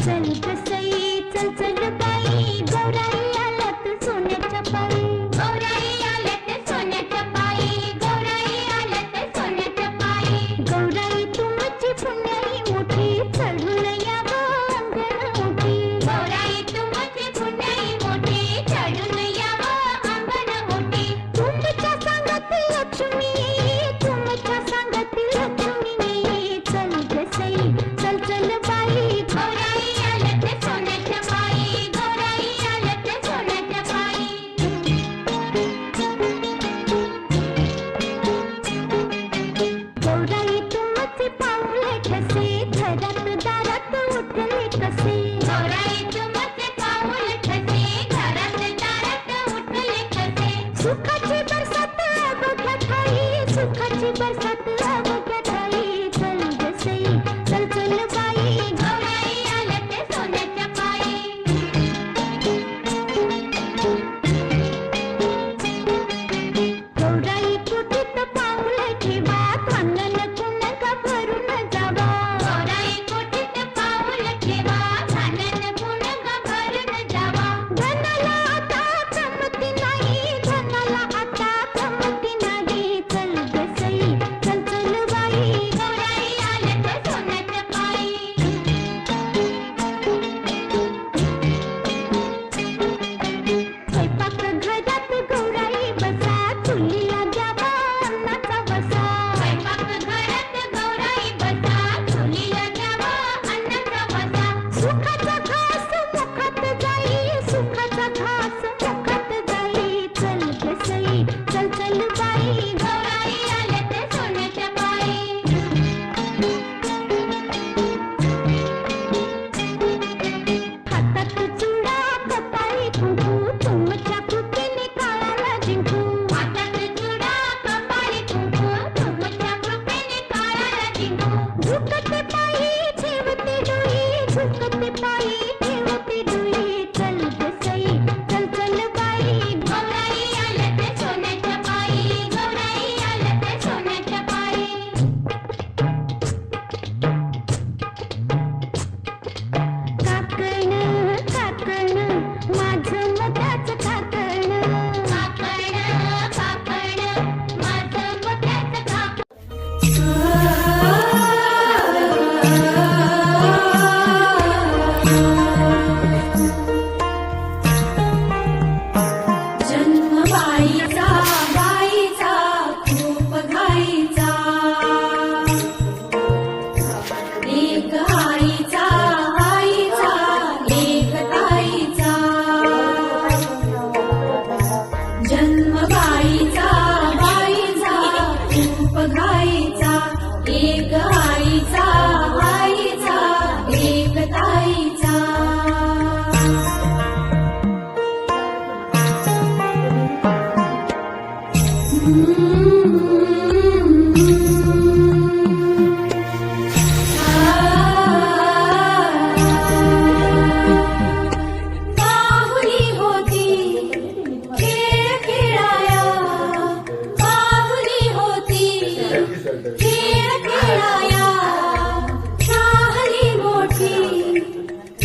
चल कसई चल चल बाई गौराई आल्यात सोन्याच्या पायी गौराई आल्यात सोन्याच्या पायी गौराई आल्यात सोन्याच्या पायी गौराई तुमची पुण्याई मोठी चढून यावं अंगण मोठी गौराई तुमची पुण्याई मोठी चढून यावं अंगण मोठी तुमच्या सांगती लक्ष्मी तुमच्या सांगती लक्ष्मी चल कसई चल चल बाई गौराई सोन्याच्या पायी गौराई आल्यात सोन्याच्या पायी गौराई तुमचे पाऊले कसे घरात दारात उठले कसे गौराई तुमचे पाऊले कसे घरात दारात उठले कसे सुखाची बरसात अवघ्या ठाई सुखाची बरसात अवघ्या ठाई चल कसई चल चल बाई गौराई आल्यात सोन्याच्या पायी गौराई कुठीत पाऊले ठेवा खानन कुणका भरून जावा गौराई कुठीत पाऊले ठेवा खानन कुणका भरून जावा धनाला आता कमती नाही धनाला आता कमती नाही चल कसई चल चल बाई गौराई आल्यात सोन्याच्या पायी स्वयंपाक घरात गौराई बसा चुलीला द्यावा अन्नाचा वसा स्वयंपाक घरात गौराई बसा चुलीला द्यावा अन्नाचा वसा सुखाचा घास मुखात जाई सुखाचा घास मुखात जाई चल कसई चल चल बाई गौराई आल्यात सोन्याच्या पायी हातात चुडा कपाळी कुंकू तुमच्या कृपेने काळाला जिंकू हातात चुडा कपाळी कुंकू तुमच्या कृपेने काळाला जिंकू झुकते पायी ठेवते डोई झुकते पायी ठेवते डोई चल कसई चल चल बाई गौराई आल्यात सोन्याच्या पायी गौराई आल्यात सोन्याच्या पायी काकण काकण माझं मोत्याचं काकण काकण काकण माझं मोत्याचं काकण जन्म बाईचा बाईचा खूप घाईचा एक आईचा आईचा एक ताईचा जन्म बाईचा बाईचा खूप घाईचा एक आईचा आईचा एक ताईचा बाहुली होती खेळ खेळाया बाहुली होती खेळ खेळाया साहली मोठी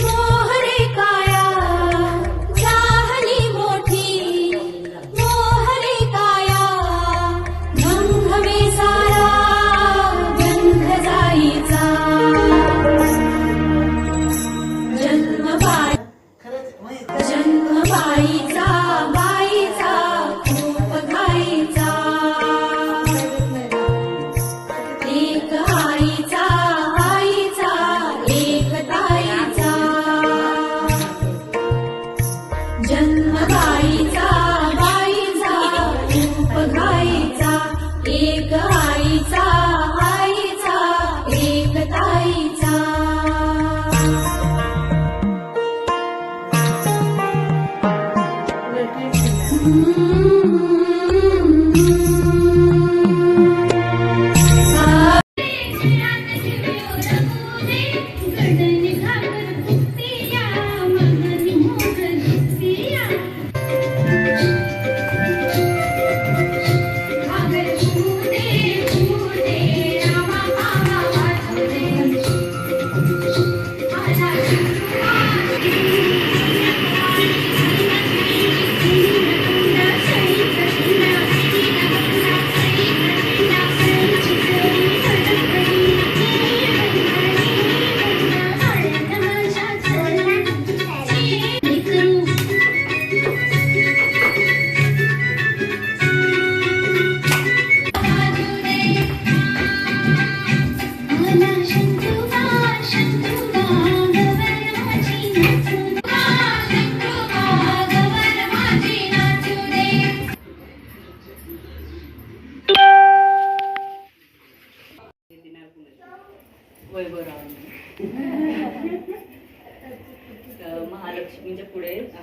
मोहरे काया साहली मोठी मोहरे काया गंध सारा गंध जाईचा जन्म बाईचा बाईचा खूप घाईचा एक आईचा आईचा एक ताईचा जन्म बाईचा बाईचा खूप घाईचा एक आईचा आईचा एक ताईचा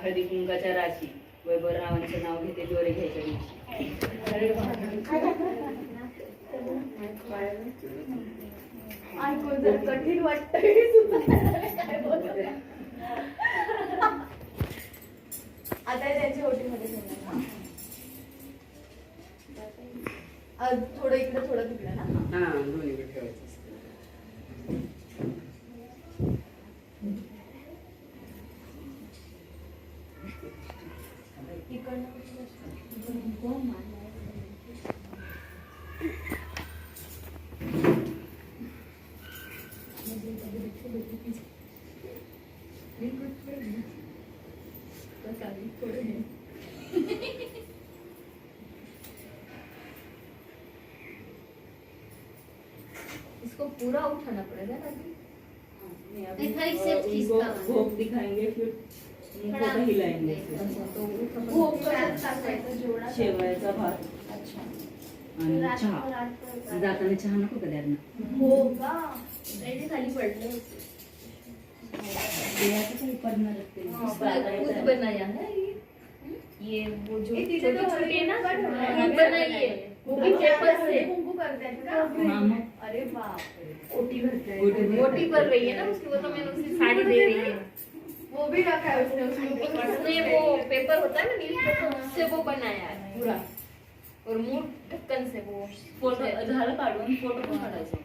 हळदी कुंकाच्या राशी वैभवरावांचं नाव घेते दोरे घ्यायच्या दिवशी. ऐकून जर कठीण वाटतं हे सुद्धा काय बोलत. आता हे त्यांच्या ओटीमध्ये ठेवणार. थोडं इकडे थोडं तिकडे ना. हा दोन्हीकडे ठेवायचं असतं. इसको पूरा उठाना पड़ेगा ना अभी? इधर एक सेट खींचता हूँ। भोग दिखाएंगे फिर उनको तो हिलाएंगे भोग कशात टाकायचं जेवढा? शेवयाचा भात अच्छा. आणि रात- चहा. रात- जाताना चहा नको का त्यांना? हो का? त्याचे खाली पडले होते. देवाचं काही पडणारच ते. खुद बनाया है ये वो जो छोटी छोटी है ना हाँ, खुद बनाई है वो भी पेपर से कुंकू करतात का? हाँ, मग. अरे बाप रे. ओटी भरते मोटी कर रही है ना उसकी वो तो मैंने उसे साड़ी दे रही है वो भी रखा है उसने उसके ऊपर उसने वो पेपर होता है ना न्यूज पेपर उससे वो बनाया है पूरा और मुंह ढक्कन से वो फोटो झालं काढून फोटो पण काढायचा.